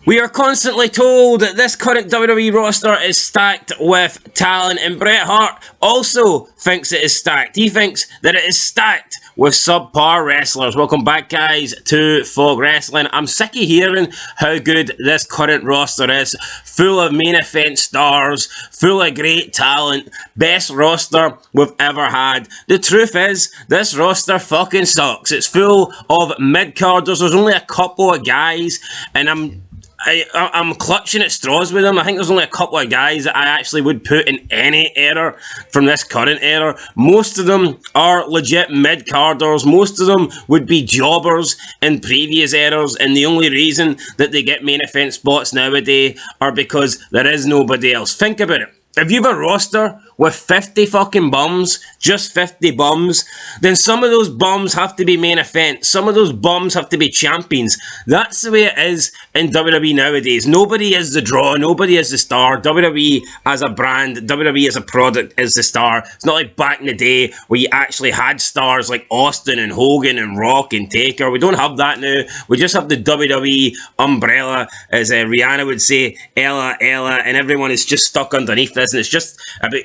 We are constantly told that this current WWE roster is stacked with talent, and Bret Hart also thinks it is stacked. He thinks that it is stacked with subpar wrestlers. Welcome back, guys, to Fog Wrestling. I'm sick of hearing how good this current roster is. Full of main event stars, full of great talent, best roster we've ever had. The truth is, this roster fucking sucks. It's full of mid-carders. There's only a couple of guys, and I'm clutching at straws with them. I think there's only a couple of guys that I actually would put in any era from this current era. Most of them are legit mid-carders. Most of them would be jobbers in previous eras, and the only reason that they get main event spots nowadays are because there is nobody else. Think about it. If you have a roster with 50 fucking bums, just 50 bums, then some of those bums have to be main event. Some of those bums have to be champions. That's the way it is in WWE nowadays. Nobody is the draw. Nobody is the star. WWE as a brand, WWE as a product is the star. It's not like back in the day where you actually had stars like Austin and Hogan and Rock and Taker. We don't have that now. We just have the WWE umbrella, as Rihanna would say, Ella, and everyone is just stuck underneath this, and it's just about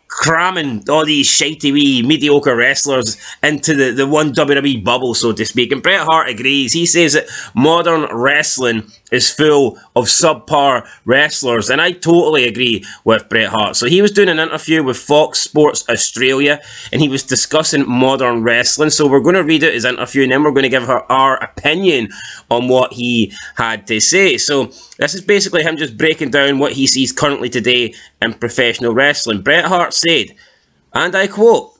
cramming all these shitey wee mediocre wrestlers into the one WWE bubble, so to speak. And Bret Hart agrees. He says that modern wrestling is full of subpar wrestlers, and I totally agree with Bret Hart. So he was doing an interview with Fox Sports Australia, and he was discussing modern wrestling. So we're going to read out his interview, and then we're going to give our opinion on what he had to say. So this is basically him just breaking down what he sees currently today in professional wrestling. Bret Hart said, and I quote,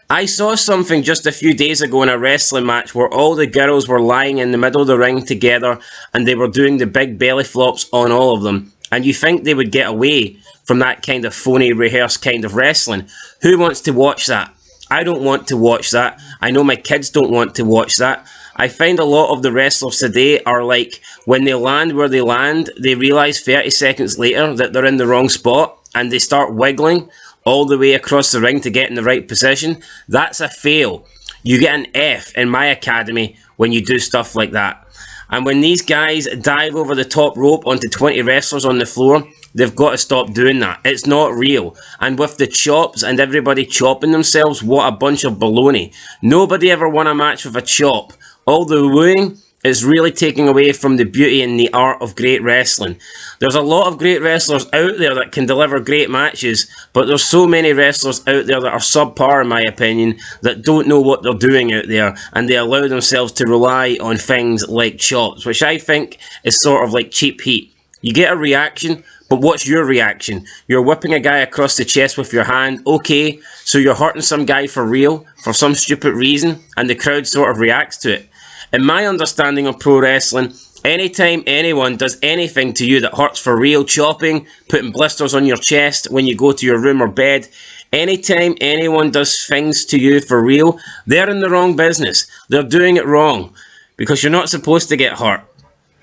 "I saw something just a few days ago in a wrestling match where all the girls were lying in the middle of the ring together and they were doing the big belly flops on all of them. And you think they would get away from that kind of phony, rehearsed kind of wrestling? Who wants to watch that? I don't want to watch that. I know my kids don't want to watch that. I find a lot of the wrestlers today are like, when they land where they land, they realise 30 seconds later that they're in the wrong spot and they start wiggling all the way across the ring to get in the right position. That's a fail. You get an F in my academy when you do stuff like that. And when these guys dive over the top rope onto 20 wrestlers on the floor, they've got to stop doing that. It's not real. And with the chops and everybody chopping themselves, what a bunch of baloney. Nobody ever won a match with a chop. All the wooing is really taking away from the beauty and the art of great wrestling. There's a lot of great wrestlers out there that can deliver great matches, but there's so many wrestlers out there that are subpar, in my opinion, that don't know what they're doing out there, and they allow themselves to rely on things like chops, which I think is sort of like cheap heat. You get a reaction, but what's your reaction? You're whipping a guy across the chest with your hand, okay, so you're hurting some guy for real, for some stupid reason, and the crowd sort of reacts to it. In my understanding of pro wrestling, anytime anyone does anything to you that hurts for real, chopping, putting blisters on your chest when you go to your room or bed, anytime anyone does things to you for real, they're in the wrong business. They're doing it wrong, because you're not supposed to get hurt.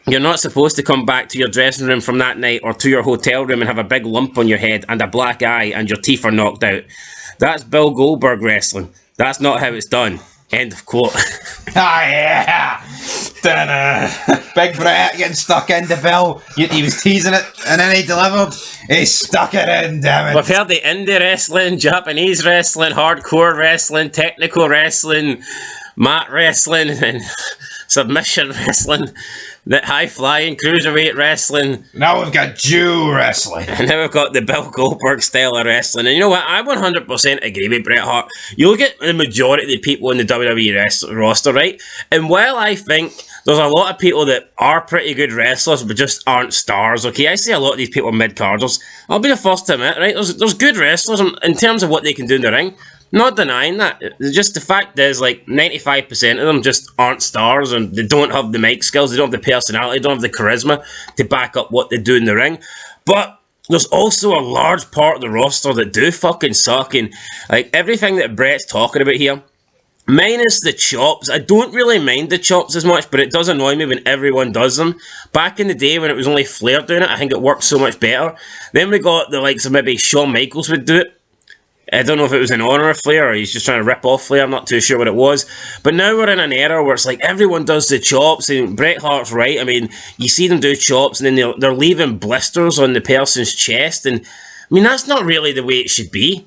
You're not supposed to come back to your dressing room from that night or to your hotel room and have a big lump on your head and a black eye and your teeth are knocked out. That's Bill Goldberg wrestling. That's not how it's done. End of quote. Ah, yeah! Big Bret getting stuck into Bill. He was teasing it, and then he delivered. He stuck it in, damn it. We've heard the indie wrestling, Japanese wrestling, hardcore wrestling, technical wrestling, mat wrestling, and submission wrestling, the high-flying cruiserweight wrestling. Now we've got Jew wrestling. And now we've got the Bill Goldberg style of wrestling. And you know what? I 100% agree with Bret Hart. You look at the majority of the people in the WWE roster, right? And while I think there's a lot of people that are pretty good wrestlers but just aren't stars, okay? I see a lot of these people are mid-carders. I'll be the first to admit, right? There's good wrestlers in terms of what they can do in the ring. Not denying that. Just the fact is, like, 95% of them just aren't stars, and they don't have the mic skills, they don't have the personality, they don't have the charisma to back up what they do in the ring. But there's also a large part of the roster that do fucking suck, and like everything that Bret's talking about here, minus the chops. I don't really mind the chops as much, but it does annoy me when everyone does them. Back in the day when it was only Flair doing it, I think it worked so much better. Then we got the likes of maybe Shawn Michaels would do it. I don't know if it was in honour of Flair or he's just trying to rip off Flair. I'm not too sure what it was. But now we're in an era where it's like everyone does the chops. And Bret Hart's right. I mean, you see them do chops and then they're leaving blisters on the person's chest. And I mean, that's not really the way it should be.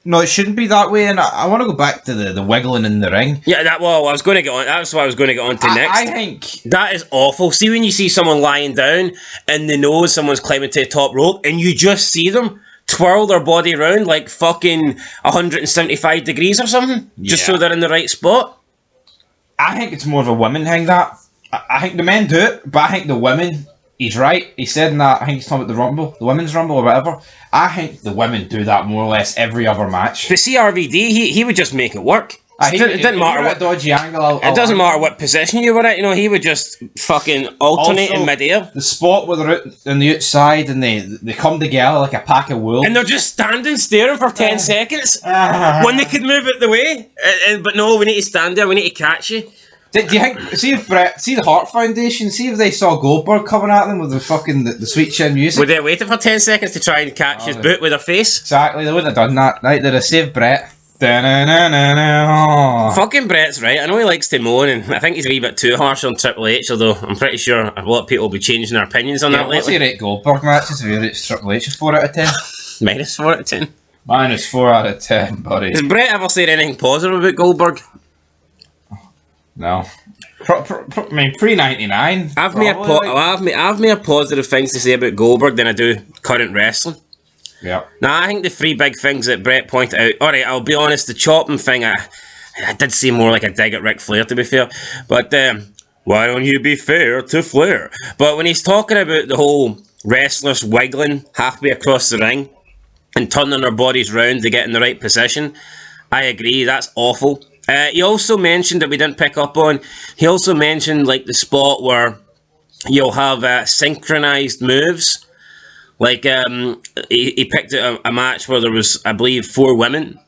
No, it shouldn't be that way. And I want to go back to the wiggling in the ring. Yeah, I was going to get on. That's what I was going to get on to next. I think that is awful. See when you see someone lying down and they know someone's climbing to the top rope and you just see them twirl their body around like fucking 175 degrees or something, just so they're in the right spot. I think it's more of a women thing, that. I think the men do it, but I think the women, he's right. He said in that, I think he's talking about the Rumble, the Women's Rumble or whatever. I think the women do that more or less every other match. But see RVD, he would just make it work. It didn't matter what dodgy angle. It doesn't matter what position you were at. You know, he would just fucking alternate in midair. The spot where they're out on the outside and they come together like a pack of wolves, and they're just standing staring for 10 seconds when they could move it the way. But no, we need to stand there. We need to catch you. Do you think? See the Hart Foundation. See if they saw Goldberg coming at them with the fucking the sweet chin music. Would they have waited for 10 seconds to try and catch his boot with their face? Exactly. They wouldn't have done that. Right? They'd have saved Bret. Fucking Bret's right. I know he likes to moan, and I think he's a wee bit too harsh on Triple H, although I'm pretty sure a lot of people will be changing their opinions on that lately. What's he rate Goldberg matches if he rates Triple H? 4 out of 10? Minus 4 out of 10. Minus 4 out of 10, buddy. Has Bret ever said anything positive about Goldberg? No. I mean, pre-99. I've more positive things to say about Goldberg than I do current wrestling. Yeah. Now, I think the three big things that Bret pointed out... Alright, I'll be honest, the chopping thing, I did seem more like a dig at Ric Flair, to be fair. But, why don't you be fair to Flair? But when he's talking about the whole wrestlers wiggling halfway across the ring and turning their bodies round to get in the right position, I agree, that's awful. He also mentioned that we didn't pick up on, he also mentioned like the spot where you'll have synchronized moves. Like, he picked out a match where there was, I believe, 4 women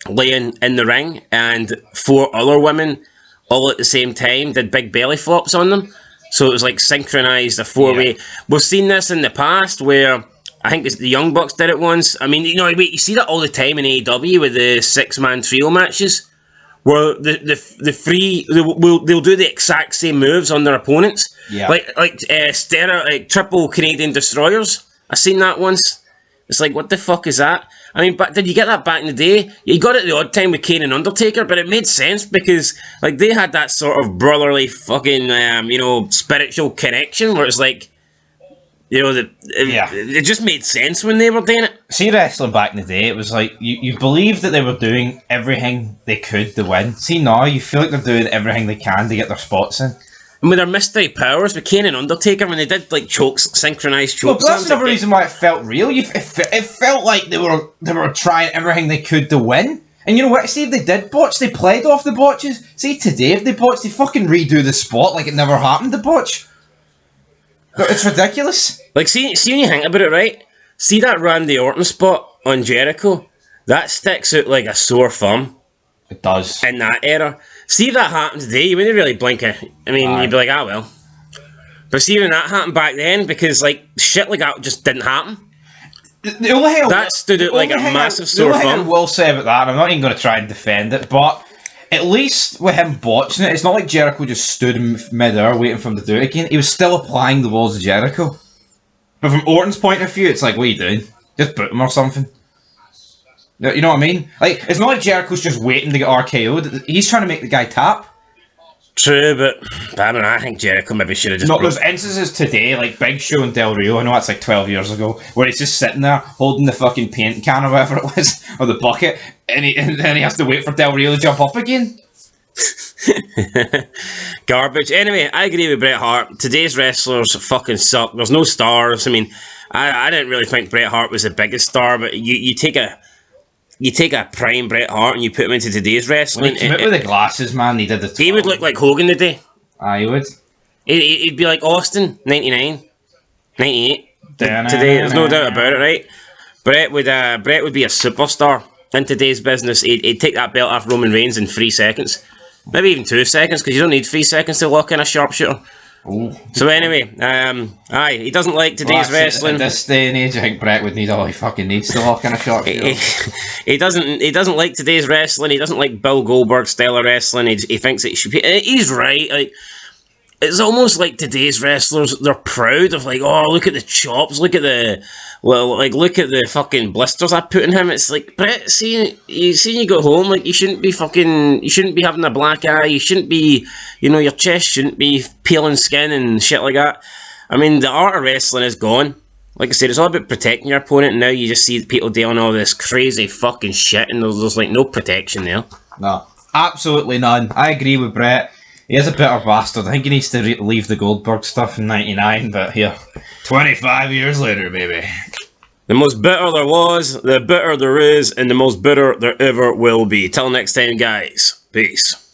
laying in the ring and 4 other women all at the same time did big belly flops on them. So it was like synchronized, a 4-way. Yeah. We've seen this in the past where I think it's the Young Bucks did it once. I mean, you see that all the time in AEW with the 6-man trio matches, where they'll do the exact same moves on their opponents. Yeah. Like triple Canadian destroyers. I seen that once. It's like, what the fuck is that? I mean, but did you get that back in the day? You got it the odd time with Kane and Undertaker, but it made sense because like they had that sort of brotherly fucking spiritual connection where it's like, it just made sense when they were doing it. See, wrestling back in the day, it was like you believed that they were doing everything they could to win. See, now you feel like they're doing everything they can to get their spots in. And with their mystery powers, with Kane and Undertaker, when they did like synchronized chokes. Well, that's another reason why it felt real. It felt like they were trying everything they could to win. And you know what? See, if they did botch, they played off the botches. See, today, if they botch, they fucking redo the spot like it never happened to botch. It's ridiculous. Like, see when you think about it, right? See that Randy Orton spot on Jericho? That sticks out like a sore thumb. It does. In that era. See if that happened today, you wouldn't really blink it. I mean, you'd be like, well. But see when that happened back then, because like shit like that just didn't happen. The only thing that stood out like a massive sore thumb. The only thing I will say about that, and I'm not even going to try and defend it, but at least with him botching it, it's not like Jericho just stood in mid-air waiting for him to do it again. He was still applying the walls of Jericho. But from Orton's point of view, it's like, what are you doing? Just boot him or something. You know what I mean? Like, it's not like Jericho's just waiting to get RKO'd. He's trying to make the guy tap. True, but I mean, I think Jericho maybe should have just... No, there's instances today, like Big Show and Del Rio, I know that's like 12 years ago, where he's just sitting there holding the fucking paint can or whatever it was, or the bucket, and then he has to wait for Del Rio to jump up again. Garbage. Anyway, I agree with Bret Hart. Today's wrestlers fucking suck. There's no stars. I mean, I didn't really think Bret Hart was the biggest star, but you take a prime Bret Hart and you put him into today's wrestling. When he came out with the glasses, man, he did the 12. He would look like Hogan today. He would. He'd be like Austin, 99, 98. Today, there's no doubt about it, right? Bret would be a superstar in today's business. He'd take that belt off Roman Reigns in 3 seconds. Maybe even 2 seconds, because you don't need 3 seconds to lock in a sharpshooter. Ooh. So anyway, aye, he doesn't like today's wrestling. At this day and age, I think Bret would need all he fucking needs to walk in a short He doesn't like today's wrestling. He doesn't like Bill Goldberg's style of wrestling. He thinks it should be. He's right. Like, it's almost like today's wrestlers, they're proud of, like, oh, look at the chops, look at the fucking blisters I put in him. It's like, Brett, see you go home, like, you shouldn't be having a black eye, you shouldn't be, your chest shouldn't be peeling skin and shit like that. I mean, the art of wrestling is gone. Like I said, it's all about protecting your opponent, and now you just see people doing all this crazy fucking shit, and there's like no protection there. No, absolutely none. I agree with Bret. He is a bitter bastard. I think he needs to leave the Goldberg stuff in '99, but here, 25 years later, baby. The most bitter there was, the bitter there is, and the most bitter there ever will be. Till next time, guys. Peace.